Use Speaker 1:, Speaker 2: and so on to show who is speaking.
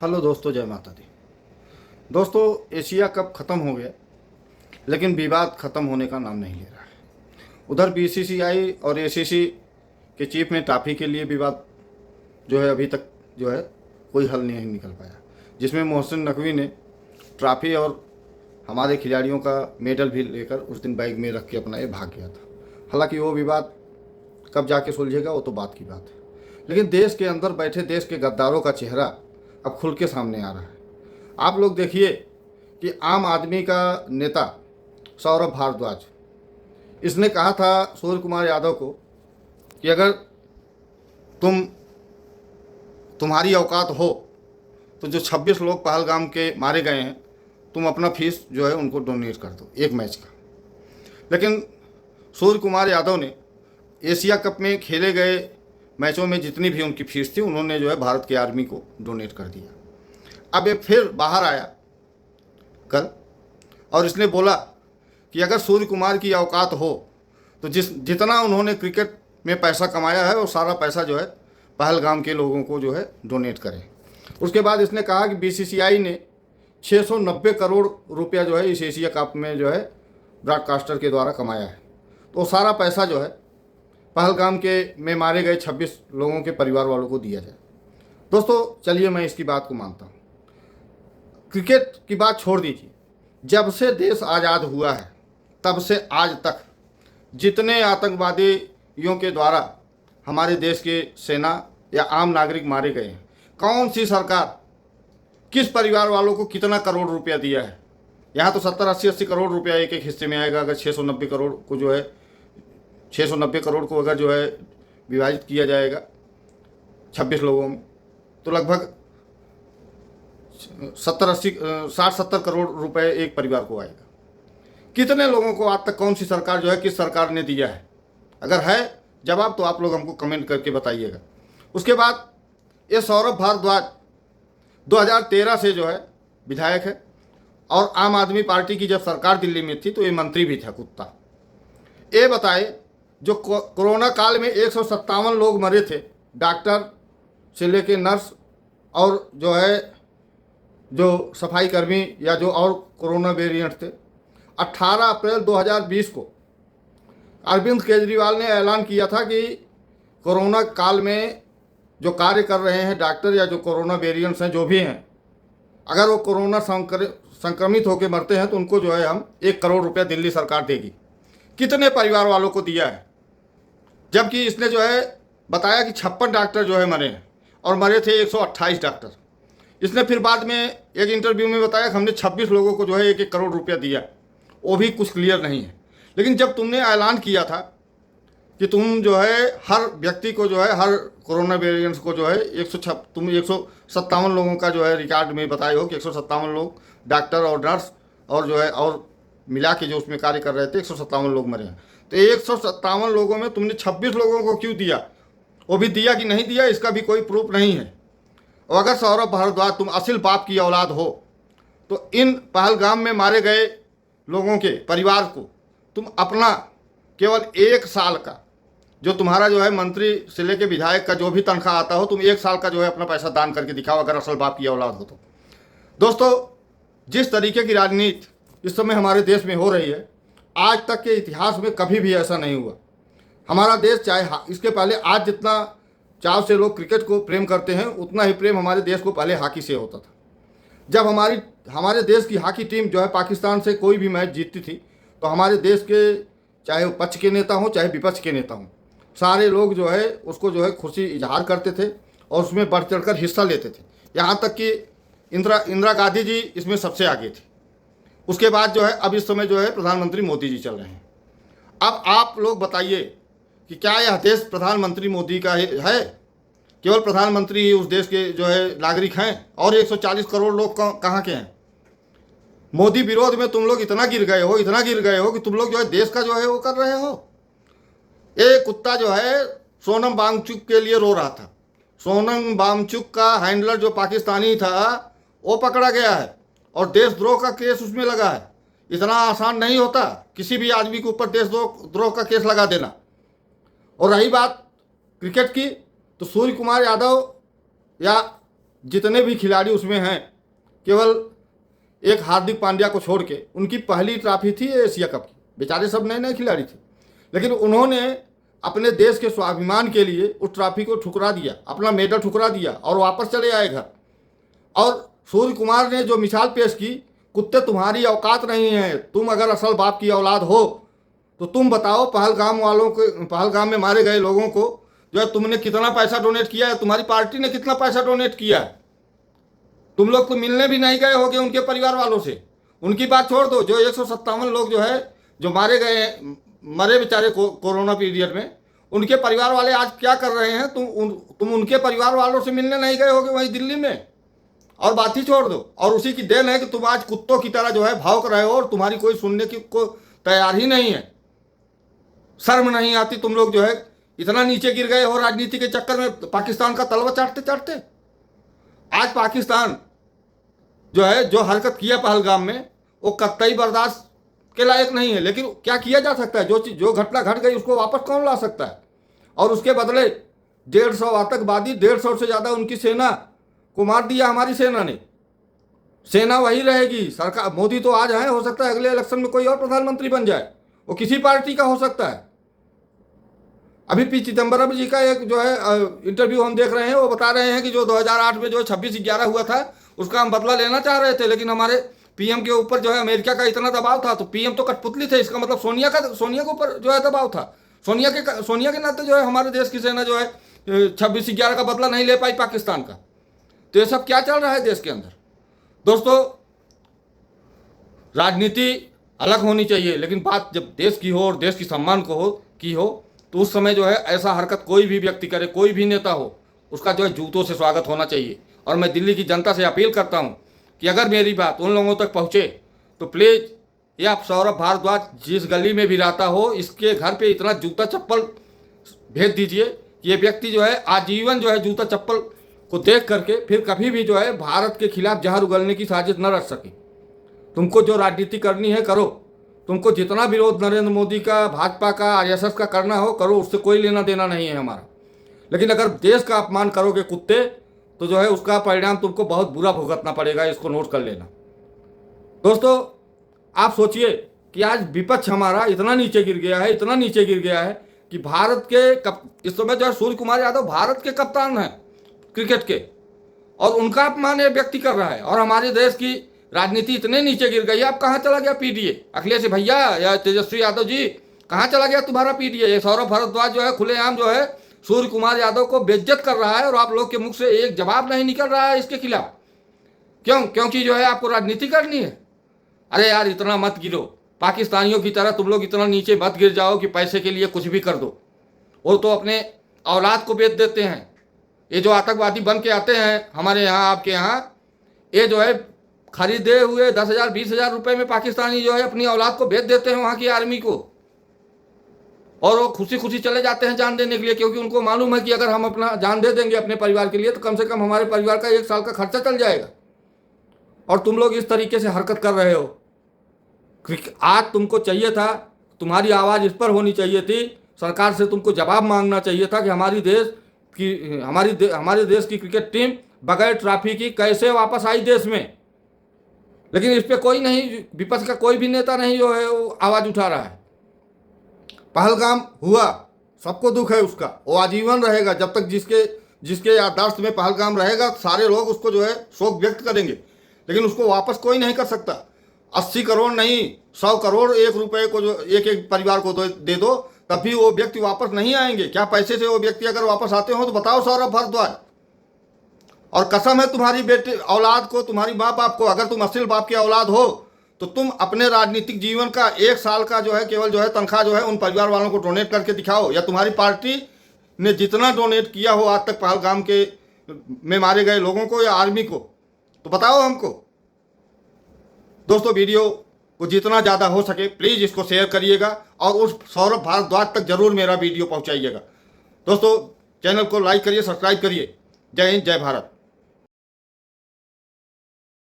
Speaker 1: Hello दोस्तों, जय माता दी। दोस्तों, एशिया कप ख़त्म हो गया, लेकिन विवाद ख़त्म होने का नाम नहीं ले रहा है। उधर बीसीसीआई और एसीसी के चीफ में ट्रॉफी के लिए विवाद जो है अभी तक जो है कोई हल नहीं निकल पाया, जिसमें मोहसिन नकवी ने ट्रॉफी और हमारे खिलाड़ियों का मेडल भी लेकर उस दिन बैग में रख के अपना ये भाग गया था। हालांकि वो विवाद कब जाके सुलझेगा वो तो बात की बात है, लेकिन देश के अंदर बैठे देश के गद्दारों का चेहरा अब खुल के सामने आ रहा है। आप लोग देखिए कि आम आदमी का नेता सौरभ भारद्वाज, इसने कहा था सूर्य कुमार यादव को कि अगर तुम्हारी औकात हो तो जो 26 लोग पहलगाम के मारे गए हैं, तुम अपना फीस जो है उनको डोनेट कर दो एक मैच का। लेकिन सूर्य कुमार यादव ने एशिया कप में खेले गए मैचों में जितनी भी उनकी फीस थी उन्होंने जो है भारत की आर्मी को डोनेट कर दिया। अब ये फिर बाहर आया कल और इसने बोला कि अगर सूर्य कुमार की औकात हो तो जितना उन्होंने क्रिकेट में पैसा कमाया है वो सारा पैसा जो है पहलगाम के लोगों को जो है डोनेट करें। उसके बाद इसने कहा कि बीसीसीआई ने 690 करोड़ रुपया जो है इस एशिया कप में जो है ब्रॉडकास्टर के द्वारा कमाया है, तो सारा पैसा जो है पहलगाम के में मारे गए 26 लोगों के परिवार वालों को दिया जाए। दोस्तों, चलिए मैं इसकी बात को मानता हूँ। क्रिकेट की बात छोड़ दीजिए, जब से देश आज़ाद हुआ है तब से आज तक जितने आतंकवादियों के द्वारा हमारे देश के सेना या आम नागरिक मारे गए हैं, कौन सी सरकार किस परिवार वालों को कितना करोड़ रुपया दिया है? यहाँ तो 70-80 करोड़ रुपया एक एक हिस्से में आएगा। अगर 690 करोड़ को जो है 690 करोड़ को अगर जो है विभाजित किया जाएगा 26 लोगों में, तो लगभग 60-70 करोड़ रुपए एक परिवार को आएगा। कितने लोगों को आज तक कौन सी सरकार जो है किस सरकार ने दिया है? अगर है जवाब तो आप लोग हमको कमेंट करके बताइएगा। उसके बाद ये सौरभ भारद्वाज 2013 से जो है विधायक है और आम आदमी पार्टी की जब सरकार दिल्ली में थी तो ये मंत्री भी था कुत्ता। ये बताए जो कोरोना काल में 157 लोग मरे थे, डॉक्टर से लेके नर्स और जो है जो सफाई कर्मी या जो और कोरोना वेरिएंट थे। 18 अप्रैल 2020 को अरविंद केजरीवाल ने ऐलान किया था कि कोरोना काल में जो कार्य कर रहे हैं डॉक्टर या जो कोरोना वेरिएंट्स हैं जो भी हैं, अगर वो कोरोना संक्रमित होकर मरते हैं तो उनको जो है हम 1 करोड़ रुपया दिल्ली सरकार देगी। कितने परिवार वालों को दिया है? जबकि इसने जो है बताया कि 56 डॉक्टर जो है मरे हैं और मरे थे 128 डॉक्टर। इसने फिर बाद में एक इंटरव्यू में बताया कि हमने 26 लोगों को जो है 1-1 करोड़ रुपया दिया, वो भी कुछ क्लियर नहीं है। लेकिन जब तुमने ऐलान किया था कि तुम जो है हर व्यक्ति को जो है हर कोरोना वेरिएंट्स को जो है 157 लोगों का जो है रिकॉर्ड में बताए हो कि 157 लोग डॉक्टर और नर्स और जो है और मिला के जो उसमें कार्य कर रहे थे 157 लोग मरे हैं, तो 157 लोगों में तुमने 26 लोगों को क्यों दिया? वो भी दिया कि नहीं दिया इसका भी कोई प्रूफ नहीं है। और अगर सौरभ भारद्वाज तुम असल बाप की औलाद हो तो इन पहलगाम में मारे गए लोगों के परिवार को तुम अपना केवल 1 साल का जो तुम्हारा जो है मंत्री से लेके विधायक का जो भी तनख्वाह आता हो, तुम 1 साल का जो है अपना पैसा दान करके दिखाओ अगर असल बाप की औलाद हो तो। दोस्तों, जिस तरीके की राजनीति इस समय हमारे देश में हो रही है, आज तक के इतिहास में कभी भी ऐसा नहीं हुआ। हमारा देश चाहे इसके पहले आज जितना चाव से लोग क्रिकेट को प्रेम करते हैं उतना ही प्रेम हमारे देश को पहले हॉकी से होता था। जब हमारे देश की हॉकी टीम जो है पाकिस्तान से कोई भी मैच जीतती थी तो हमारे देश के चाहे वो पक्ष के नेता हों चाहे विपक्ष के नेता हों, सारे लोग जो है उसको जो है खुशी इजहार करते थे और उसमें बढ़ चढ़ कर हिस्सा लेते थे। यहाँ तक कि इंदिरा गांधी जी इसमें सबसे आगे थी। उसके बाद जो है अब इस समय जो है प्रधानमंत्री मोदी जी चल रहे हैं। अब आप लोग बताइए कि क्या यह देश प्रधानमंत्री मोदी का है? केवल प्रधानमंत्री ही उस देश के जो है नागरिक हैं और 140 करोड़ लोग कहाँ के हैं? मोदी विरोध में तुम लोग इतना गिर गए हो कि तुम लोग जो है देश का जो है वो कर रहे हो। एक कुत्ता जो है सोनम वांगचुक के लिए रो रहा था। सोनम वांगचुक का हैंडलर जो पाकिस्तानी था वो पकड़ा गया है और देशद्रोह का केस उसमें लगा है। इतना आसान नहीं होता किसी भी आदमी के ऊपर देशद्रोह का केस लगा देना। और रही बात क्रिकेट की, तो सूर्य कुमार यादव या जितने भी खिलाड़ी उसमें हैं, केवल एक हार्दिक पांड्या को छोड़ के उनकी पहली ट्रॉफी थी एशिया कप की। बेचारे सब नए नए खिलाड़ी थे, लेकिन उन्होंने अपने देश के स्वाभिमान के लिए उस ट्रॉफी को ठुकरा दिया, अपना मेडल ठुकरा दिया और वापस चले आए घर। और सूर्य कुमार ने जो मिसाल पेश की, कुत्ते तुम्हारी औकात नहीं है, तुम अगर असल बाप की औलाद हो तो तुम बताओ पहलगाम में मारे गए लोगों को जो है तुमने कितना पैसा डोनेट किया है, तुम्हारी पार्टी ने कितना पैसा डोनेट किया है। तुम लोग तो मिलने भी नहीं गए होगे उनके परिवार वालों से। उनकी बात छोड़ दो, जो 157 लोग जो है जो मारे गए, मरे बेचारे कोरोना पीरियड में, उनके परिवार वाले आज क्या कर रहे हैं। तुम उनके परिवार वालों से मिलने नहीं गए होगे वहीं दिल्ली में, और बात ही छोड़ दो। और उसी की देन है कि तुम आज कुत्तों की तरह जो है भौंक रहे हो और तुम्हारी कोई सुनने की को तैयार ही नहीं है। शर्म नहीं आती? तुम लोग जो है इतना नीचे गिर गए हो राजनीति के चक्कर में, पाकिस्तान का तलवा चाटते चाटते। आज पाकिस्तान जो है जो हरकत किया पहलगाम में, वो कतई बर्दाश्त के लायक नहीं है। लेकिन क्या किया जा सकता है? जो घटना घट गई उसको वापस कौन ला सकता है? और उसके बदले 150 आतंकवादी, 150 से ज़्यादा उनकी सेना को मार दिया हमारी सेना ने। सेना वही रहेगी। सरकार, मोदी तो आज है, हो सकता है अगले इलेक्शन में कोई और प्रधानमंत्री बन जाए, वो किसी पार्टी का हो सकता है। अभी पी चिदम्बरम जी का एक जो है इंटरव्यू हम देख रहे हैं, वो बता रहे हैं कि जो 2008 में जो 26/11 हुआ था उसका हम बदला लेना चाह रहे थे, लेकिन हमारे पीएम के ऊपर जो है अमेरिका का इतना दबाव था। तो पीएम तो कठपुतली थे, इसका मतलब सोनिया के ऊपर जो है दबाव था। सोनिया के नाते जो है हमारे देश की सेना जो है 26/11 का बदला नहीं ले पाई पाकिस्तान का। तो ये सब क्या चल रहा है देश के अंदर? दोस्तों, राजनीति अलग होनी चाहिए, लेकिन बात जब देश की हो और देश की सम्मान की हो तो उस समय जो है ऐसा हरकत कोई भी व्यक्ति करे, कोई भी नेता हो, उसका जो है जूतों से स्वागत होना चाहिए। और मैं दिल्ली की जनता से अपील करता हूं कि अगर मेरी बात उन लोगों तक पहुंचे तो प्लीज़ ये आप सौरभ भारद्वाज जिस गली में भी रहता हो, इसके घर पे इतना जूता चप्पल भेज दीजिए कि ये व्यक्ति जो है आजीवन जो है जूता चप्पल को देख करके फिर कभी भी जो है भारत के खिलाफ जहर उगलने की साजिश न रच सके। तुमको जो राजनीति करनी है करो, तुमको जितना विरोध नरेंद्र मोदी का, भाजपा का, आरएसएस का करना हो करो, उससे कोई लेना देना नहीं है हमारा। लेकिन अगर देश का अपमान करोगे कुत्ते, तो जो है उसका परिणाम तुमको बहुत बुरा भुगतना पड़ेगा, इसको नोट कर लेना। दोस्तों, आप सोचिए कि आज विपक्ष हमारा इतना नीचे गिर गया है कि भारत के इस समय जो है सूर्य कुमार यादव भारत के कप्तान हैं क्रिकेट के, और उनका अपमान ये व्यक्ति कर रहा है। और हमारे देश की राजनीति इतने नीचे गिर गई। अब कहाँ चला गया पीडीए? अखिलेश भैया या तेजस्वी यादव जी, कहाँ चला गया तुम्हारा पीडीए? ये सौरभ भारद्वाज जो है खुलेआम जो है सूर्य कुमार यादव को बेइज्जत कर रहा है, और आप लोग के मुख से एक जवाब नहीं निकल रहा है इसके खिलाफ। क्योंकि जो है आपको राजनीति करनी है। अरे यार, इतना मत गिरो, पाकिस्तानियों की तरह तुम लोग इतना नीचे मत गिर जाओ कि पैसे के लिए कुछ भी कर दो। वो तो अपने औलाद को बेच देते हैं। ये जो आतंकवादी बन के आते हैं हमारे यहाँ, आपके यहाँ, ये जो है खरीदे हुए 10,000 20,000 रुपए में पाकिस्तानी जो है अपनी औलाद को बेच देते हैं वहाँ की आर्मी को, और वो खुशी खुशी चले जाते हैं जान देने के लिए, क्योंकि उनको मालूम है कि अगर हम अपना जान दे देंगे अपने परिवार के लिए तो कम से कम हमारे परिवार का 1 साल का खर्चा चल जाएगा। और तुम लोग इस तरीके से हरकत कर रहे हो। आज तुमको चाहिए था, तुम्हारी आवाज़ इस पर होनी चाहिए थी, सरकार से तुमको जवाब मांगना चाहिए था कि हमारे देश की क्रिकेट टीम बगैर ट्रॉफी की कैसे वापस आई देश में। लेकिन इस पर कोई नहीं, विपक्ष का कोई भी नेता नहीं जो है वो आवाज़ उठा रहा है। पहलगाम हुआ, सबको दुख है उसका, वो आजीवन रहेगा। जब तक जिसके याददाश्त में पहलगाम रहेगा सारे लोग उसको जो है शोक व्यक्त करेंगे, लेकिन उसको वापस कोई नहीं कर सकता। 80 करोड़ नहीं, 100 करोड़ एक रुपए को जो एक परिवार को दे दो, तब भी वो व्यक्ति वापस नहीं आएंगे। क्या पैसे से वो व्यक्ति अगर वापस आते हो तो बताओ सौरभ भारद्वाज। और कसम है तुम्हारी बेटे औलाद को, तुम्हारी माँ बाप को, अगर तुम असल बाप की औलाद हो तो तुम अपने राजनीतिक जीवन का 1 साल का जो है केवल जो है तनख्वाह जो है उन परिवार वालों को डोनेट करके दिखाओ, या तुम्हारी पार्टी ने जितना डोनेट किया हो आज तक पहलगाम के में मारे गए लोगों को या आर्मी को, तो बताओ हमको। दोस्तों, वीडियो को जितना ज़्यादा हो सके प्लीज़ इसको शेयर करिएगा और उस सौरभ भारद्वाज तक जरूर मेरा वीडियो पहुंचाइएगा। दोस्तों, चैनल को लाइक करिए, सब्सक्राइब करिए। जय हिंद, जय भारत।